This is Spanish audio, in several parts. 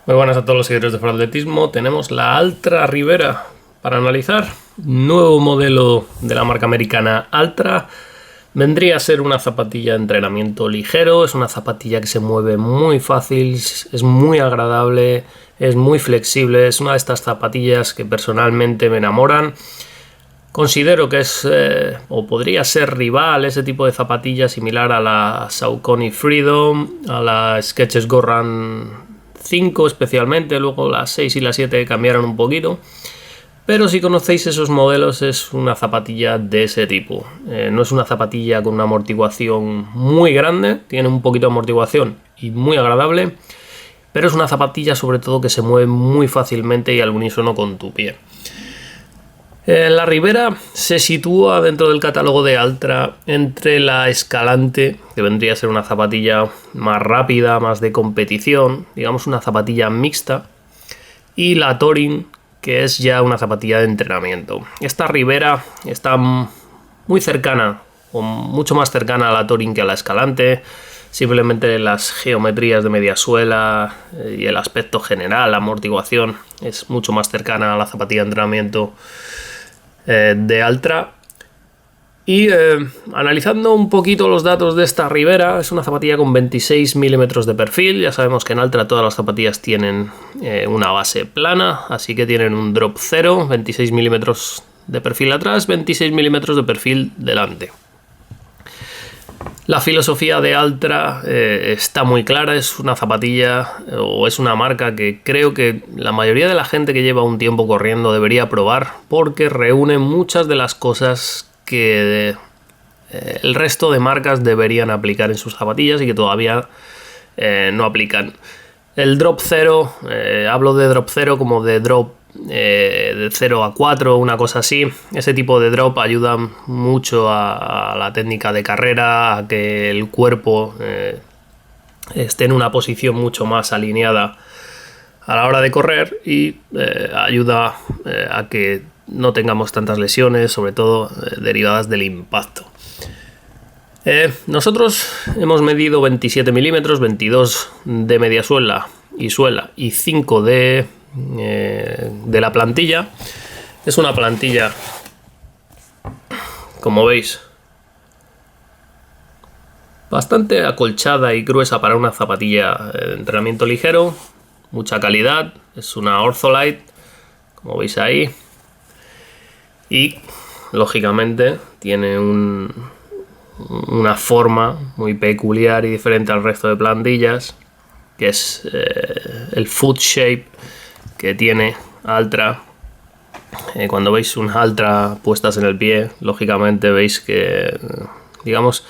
Muy buenas a todos los seguidores de Atletismo. Tenemos la Altra Ribera para analizar. Nuevo modelo de la marca americana Altra. Vendría a ser una zapatilla de entrenamiento ligero. Es una zapatilla que se mueve muy fácil, es muy agradable, es muy flexible. Es una de estas zapatillas que personalmente me enamoran. Considero que es o podría ser rival ese tipo de zapatilla similar a la Saucony Freedom, a la Skechers GO RUN 5 especialmente. Luego las 6 y las 7 cambiaron un poquito, pero si conocéis esos modelos es una zapatilla de ese tipo. No es una zapatilla con una amortiguación muy grande, tiene un poquito de amortiguación y muy agradable, pero es una zapatilla sobre todo que se mueve muy fácilmente y al unísono con tu pie. La Ribera se sitúa dentro del catálogo de Altra entre la Escalante, que vendría a ser una zapatilla más rápida, más de competición, digamos una zapatilla mixta, y la Touring, que es ya una zapatilla de entrenamiento. Esta Ribera está muy cercana, o mucho más cercana a la Touring que a la Escalante. Simplemente las geometrías de media suela y el aspecto general, la amortiguación, es mucho más cercana a la zapatilla de entrenamiento de Altra. Y analizando un poquito los datos de esta Ribera, es una zapatilla con 26 milímetros de perfil. Ya sabemos que en Altra todas las zapatillas tienen una base plana, así que tienen un drop 0, 26 milímetros de perfil atrás, 26 milímetros de perfil delante. La filosofía de Altra está muy clara. Es una zapatilla o es una marca que creo que la mayoría de la gente que lleva un tiempo corriendo debería probar, porque reúne muchas de las cosas que el resto de marcas deberían aplicar en sus zapatillas y que todavía no aplican. El drop 0, hablo de drop 0 como de drop de 0 a 4, una cosa así. Ese tipo de drop ayuda mucho a la técnica de carrera, a que el cuerpo esté en una posición mucho más alineada a la hora de correr y ayuda a que no tengamos tantas lesiones, sobre todo derivadas del impacto. Nosotros hemos medido 27 milímetros, 22 de media suela y 5 de la plantilla. Es una plantilla, como veis, bastante acolchada y gruesa para una zapatilla de entrenamiento ligero. Mucha calidad, es una Ortholite, como veis ahí, y lógicamente tiene una forma muy peculiar y diferente al resto de plantillas, que es el foot shape que tiene Altra. Cuando veis un Altra puestas en el pie, lógicamente veis que, digamos,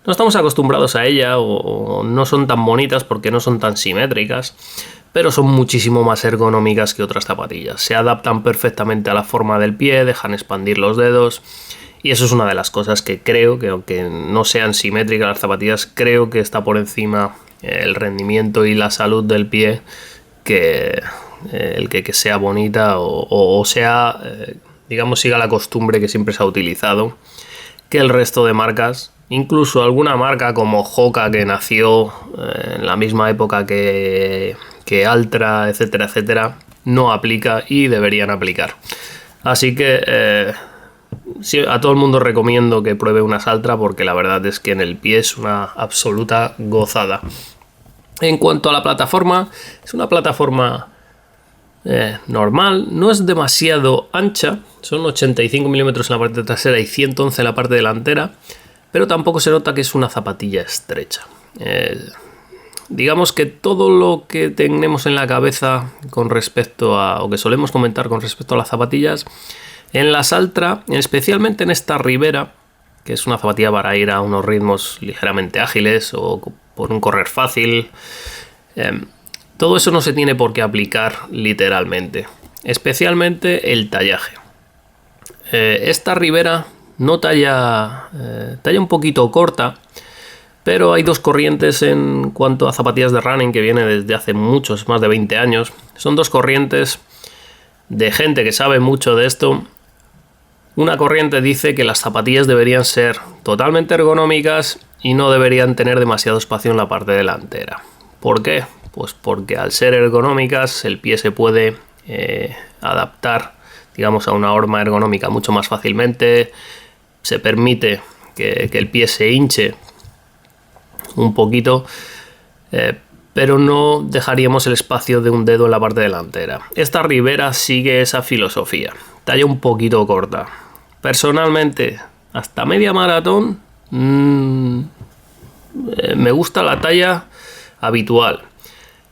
no estamos acostumbrados a ella o no son tan bonitas porque no son tan simétricas, pero son muchísimo más ergonómicas que otras zapatillas. Se adaptan perfectamente a la forma del pie, dejan expandir los dedos, y eso es una de las cosas que creo que, aunque no sean simétricas las zapatillas, creo que está por encima el rendimiento y la salud del pie que el que sea bonita o sea, digamos, siga la costumbre que siempre se ha utilizado, que el resto de marcas. Incluso alguna marca como Hoka, que nació en la misma época que Altra, etcétera, etcétera, no aplica y deberían aplicar. Así que sí, a todo el mundo recomiendo que pruebe unas Altra, porque la verdad es que en el pie es una absoluta gozada. En cuanto a la plataforma, es una plataforma normal, no es demasiado ancha, son 85 milímetros en la parte trasera y 111 en la parte delantera, pero tampoco se nota que es una zapatilla estrecha. Digamos que todo lo que tenemos en la cabeza con respecto a, o que solemos comentar con respecto a las zapatillas, en las Altra, especialmente en esta Ribera, que es una zapatilla para ir a unos ritmos ligeramente ágiles o por un correr fácil, todo eso no se tiene por qué aplicar literalmente, especialmente el tallaje. Esta Ribera no talla un poquito corta, pero hay dos corrientes en cuanto a zapatillas de running que viene desde hace muchos, más de 20 años. Son dos corrientes de gente que sabe mucho de esto. Una corriente dice que las zapatillas deberían ser totalmente ergonómicas y no deberían tener demasiado espacio en la parte delantera. ¿Por qué? Pues porque al ser ergonómicas el pie se puede adaptar, digamos, a una horma ergonómica mucho más fácilmente. Se permite que el pie se hinche un poquito, pero no dejaríamos el espacio de un dedo en la parte delantera. Esta Ribera sigue esa filosofía, talla un poquito corta. Personalmente, hasta media maratón me gusta la talla habitual.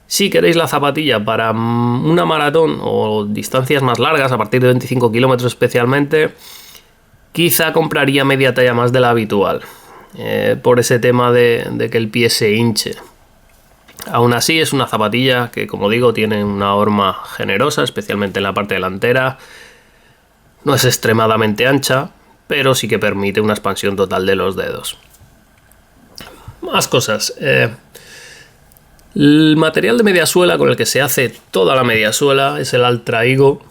Si queréis la zapatilla para una maratón o distancias más largas, a partir de 25 kilómetros especialmente, quizá compraría media talla más de la habitual, por ese tema de que el pie se hinche. Aún así es una zapatilla que, como digo, tiene una horma generosa, especialmente en la parte delantera. No es extremadamente ancha, pero sí que permite una expansión total de los dedos. Más cosas. El material de mediasuela con el que se hace toda la mediasuela es el Altra Higo.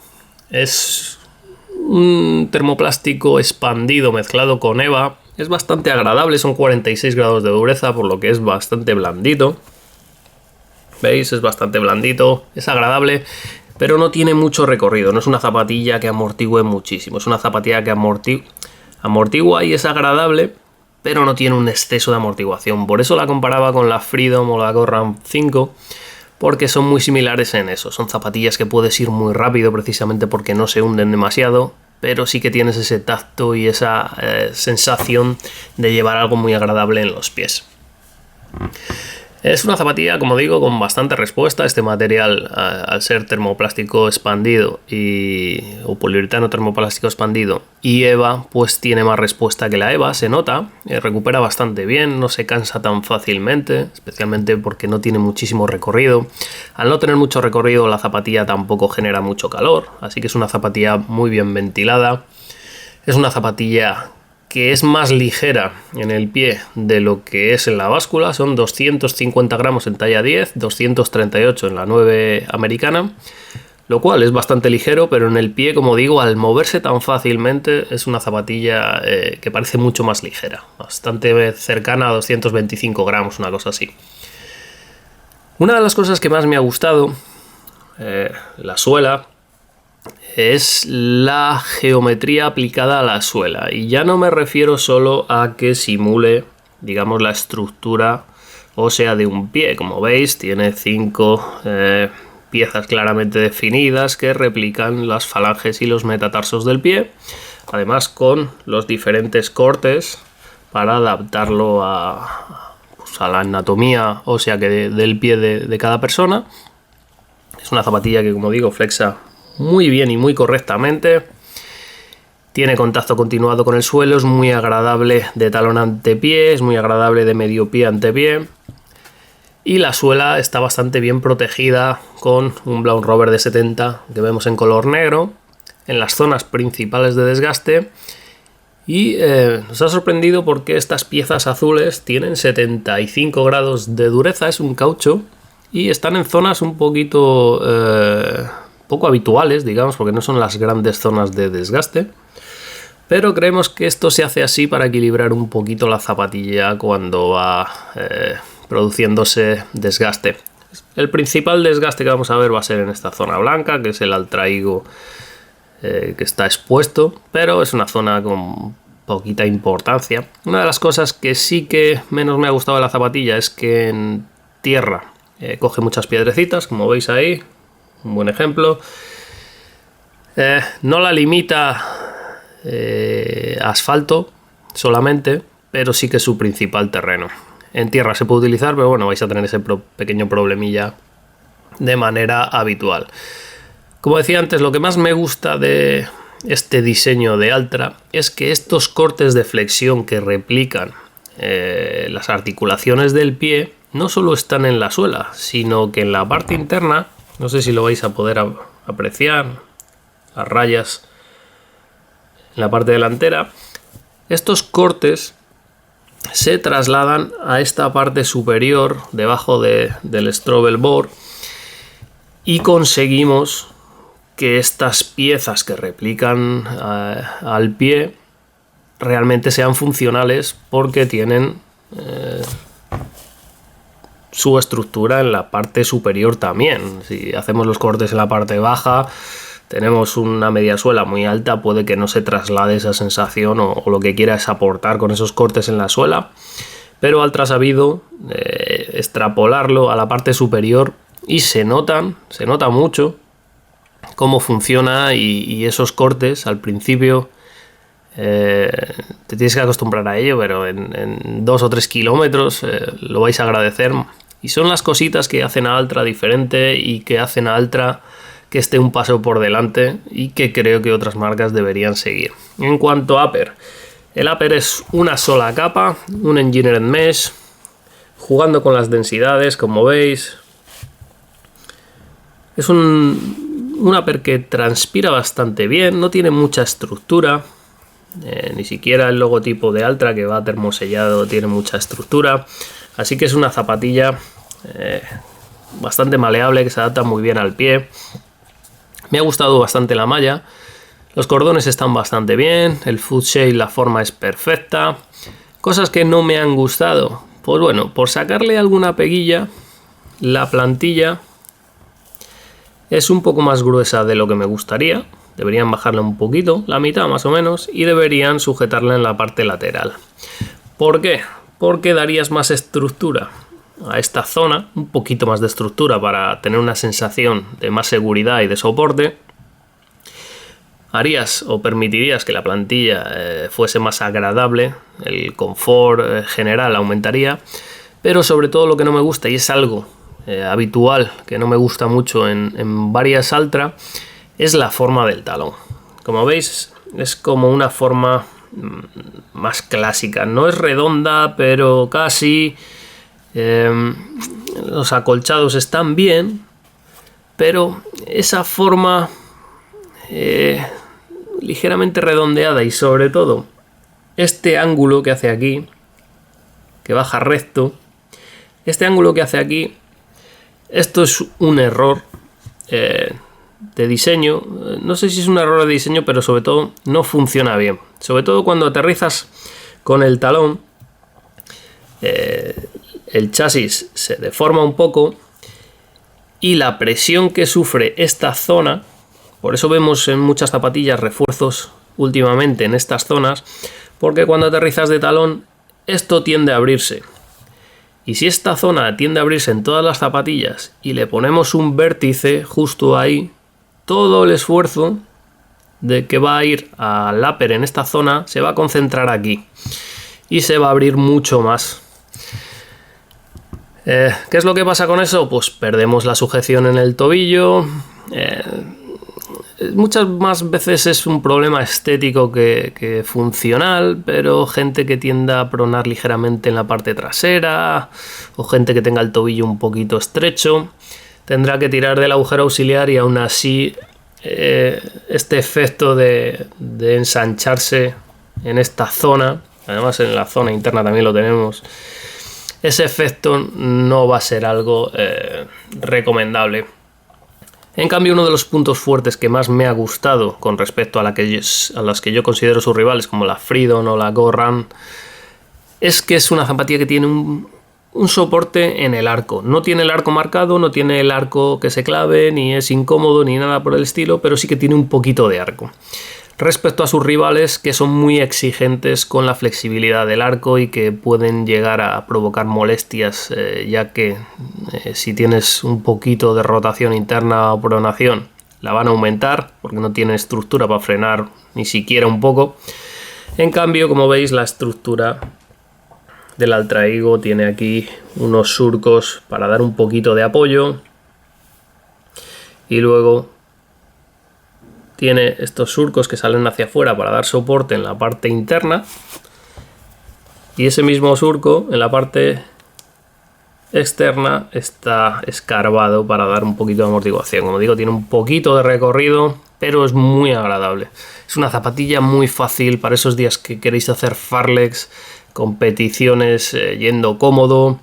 Es un termoplástico expandido mezclado con EVA. Es bastante agradable, son 46 grados de dureza, por lo que es bastante blandito. ¿Veis? Es bastante blandito, es agradable, pero no tiene mucho recorrido. No es una zapatilla que amortigüe muchísimo. Es una zapatilla que amortigua y es agradable, pero no tiene un exceso de amortiguación. Por eso la comparaba con la Freedom o la Goran 5, porque son muy similares en eso. Son zapatillas que puedes ir muy rápido precisamente porque no se hunden demasiado, pero sí que tienes ese tacto y esa sensación de llevar algo muy agradable en los pies. Es una zapatilla, como digo, con bastante respuesta. Este material, al ser termoplástico expandido o poliuretano termoplástico expandido y EVA, pues tiene más respuesta que la EVA, se nota, recupera bastante bien, no se cansa tan fácilmente, especialmente porque no tiene muchísimo recorrido. Al no tener mucho recorrido, la zapatilla tampoco genera mucho calor, así que es una zapatilla muy bien ventilada. Es una zapatilla que es más ligera en el pie de lo que es en la báscula. Son 250 gramos en talla 10, 238 en la 9 americana, lo cual es bastante ligero, pero en el pie, como digo, al moverse tan fácilmente, es una zapatilla que parece mucho más ligera, bastante cercana a 225 gramos, una cosa así. Una de las cosas que más me ha gustado, la suela, es la geometría aplicada a la suela, y ya no me refiero solo a que simule, digamos, la estructura ósea de un pie. Como veis, tiene 5 piezas claramente definidas que replican las falanges y los metatarsos del pie, además con los diferentes cortes para adaptarlo a la anatomía ósea del pie de cada persona. Es una zapatilla que, como digo, flexa muy bien y muy correctamente. Tiene contacto continuado con el suelo, es muy agradable de talón ante pie, es muy agradable de medio pie ante pie. Y la suela está bastante bien protegida con un Brown Rubber de 70 que vemos en color negro en las zonas principales de desgaste. Y nos ha sorprendido porque estas piezas azules tienen 75 grados de dureza, es un caucho, y están en zonas un poquito poco habituales, digamos, porque no son las grandes zonas de desgaste, pero creemos que esto se hace así para equilibrar un poquito la zapatilla cuando va produciéndose desgaste. El principal desgaste que vamos a ver va a ser en esta zona blanca, que es el Altra Higo que está expuesto, pero es una zona con poquita importancia. Una de las cosas que sí que menos me ha gustado de la zapatilla es que en tierra coge muchas piedrecitas, como veis ahí, un buen ejemplo. No la limita asfalto solamente, pero sí que es su principal terreno. En tierra se puede utilizar, pero bueno, vais a tener ese pequeño problemilla de manera habitual. Como decía antes, lo que más me gusta de este diseño de Altra es que estos cortes de flexión que replican las articulaciones del pie no solo están en la suela, sino que en la parte interna, no sé si lo vais a poder apreciar, las rayas en la parte delantera, estos cortes se trasladan a esta parte superior debajo del Strobel Bore y conseguimos que estas piezas que replican al pie realmente sean funcionales, porque tienen su estructura en la parte superior también. Si hacemos los cortes en la parte baja, tenemos una media suela muy alta, puede que no se traslade esa sensación o lo que quiera es aportar con esos cortes en la suela, pero Altra ha sabido extrapolarlo a la parte superior y se nota mucho cómo funciona y esos cortes al principio te tienes que acostumbrar a ello, pero en 2 o 3 kilómetros lo vais a agradecer, y son las cositas que hacen a Altra diferente y que hacen a Altra que esté un paso por delante y que creo que otras marcas deberían seguir. En cuanto a upper, el upper es una sola capa, un engineered mesh, jugando con las densidades, como veis. Es un upper que transpira bastante bien, no tiene mucha estructura, ni siquiera el logotipo de Altra, que va termosellado, tiene mucha estructura, así que es una zapatilla bastante maleable, que se adapta muy bien al pie. Me ha gustado bastante la malla, los cordones están bastante bien, el foot shape, la forma es perfecta. Cosas que no me han gustado, pues bueno, por sacarle alguna peguilla, la plantilla es un poco más gruesa de lo que me gustaría. Deberían bajarla un poquito, la mitad más o menos, y deberían sujetarla en la parte lateral. ¿Por qué? Porque darías más estructura a esta zona, un poquito más de estructura para tener una sensación de más seguridad y de soporte. Harías o permitirías que la plantilla fuese más agradable, el confort general aumentaría, pero sobre todo lo que no me gusta, y es algo habitual que no me gusta mucho en varias Altra, es la forma del talón. Como veis, es como una forma más clásica, no es redonda, pero casi. Los acolchados están bien, pero esa forma ligeramente redondeada, y sobre todo este ángulo que hace aquí, que baja recto, este ángulo que hace aquí, esto es un error de diseño. No sé si es un error de diseño, pero sobre todo no funciona bien, sobre todo cuando aterrizas con el talón. El chasis se deforma un poco y la presión que sufre esta zona, por eso vemos en muchas zapatillas refuerzos últimamente en estas zonas, porque cuando aterrizas de talón esto tiende a abrirse, y si esta zona tiende a abrirse en todas las zapatillas y le ponemos un vértice justo ahí, todo el esfuerzo de que va a ir al upper en esta zona se va a concentrar aquí y se va a abrir mucho más. ¿Qué es lo que pasa con eso? Pues perdemos la sujeción en el tobillo. Muchas más veces es un problema estético que funcional, pero gente que tienda a pronar ligeramente en la parte trasera o gente que tenga el tobillo un poquito estrecho tendrá que tirar del agujero auxiliar, y aún así este efecto de ensancharse en esta zona, además en la zona interna también lo tenemos, ese efecto no va a ser algo recomendable. En cambio, uno de los puntos fuertes que más me ha gustado con respecto a las que yo considero sus rivales, como la Freedom o la Go Run, es que es una zapatilla que tiene un soporte en el arco. No tiene el arco marcado, no tiene el arco que se clave, ni es incómodo, ni nada por el estilo, pero sí que tiene un poquito de arco. Respecto a sus rivales, que son muy exigentes con la flexibilidad del arco y que pueden llegar a provocar molestias, ya que si tienes un poquito de rotación interna o pronación, la van a aumentar porque no tiene estructura para frenar ni siquiera un poco. En cambio, como veis, la estructura del Altra Ego tiene aquí unos surcos para dar un poquito de apoyo, y luego tiene estos surcos que salen hacia afuera para dar soporte en la parte interna, y ese mismo surco en la parte externa está escarbado para dar un poquito de amortiguación. Como digo, tiene un poquito de recorrido, pero es muy agradable. Es una zapatilla muy fácil para esos días que queréis hacer farlex, competiciones yendo cómodo.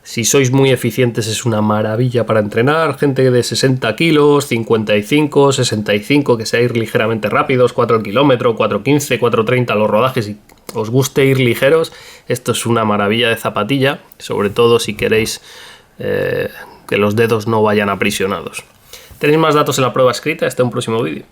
Si sois muy eficientes es una maravilla para entrenar. Gente de 60 kilos, 55, 65, que sea ir ligeramente rápidos, 4 al kilómetro, 4.15, 4.30 los rodajes, y os guste ir ligeros, esto es una maravilla de zapatilla, sobre todo si queréis que los dedos no vayan aprisionados. Tenéis más datos en la prueba escrita, hasta un próximo vídeo.